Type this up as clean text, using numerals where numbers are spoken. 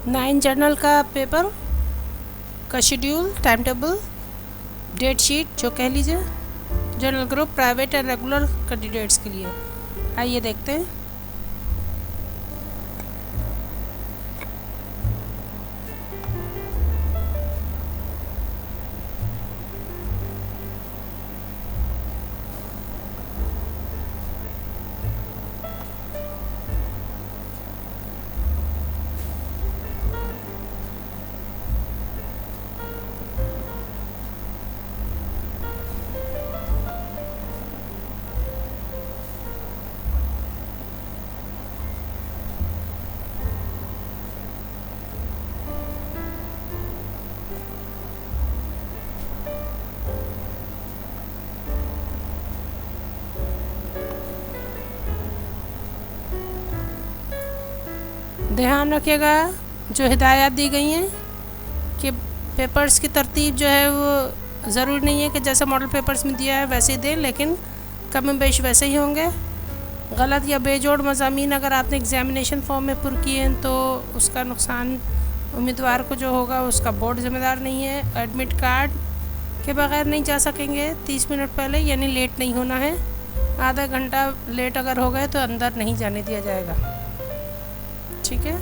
9 journal का paper का schedule, time table, date sheet जो कह लीजिए, general group private and regular candidates के लिए। आइए देखते हैं। ध्यान रखिएगा जो हिदायत दी गई हैं कि पेपर्स की तरतीब जो है वो ज़रूरी नहीं है कि जैसे मॉडल पेपर्स में दिया है वैसे ही दें, लेकिन कम बेश वैसे ही होंगे। गलत या बेजोड़ मज़ामीन अगर आपने एग्ज़ामिनेशन फॉर्म में पुर किए हैं तो उसका नुकसान उम्मीदवार को जो होगा उसका बोर्ड ज़िम्मेदार नहीं है। एडमिट कार्ड के बगैर नहीं जा सकेंगे 30 मिनट पहले, यानी लेट नहीं होना है। आधा घंटा लेट अगर हो गए तो अंदर नहीं जाने दिया जाएगा। ठीक है।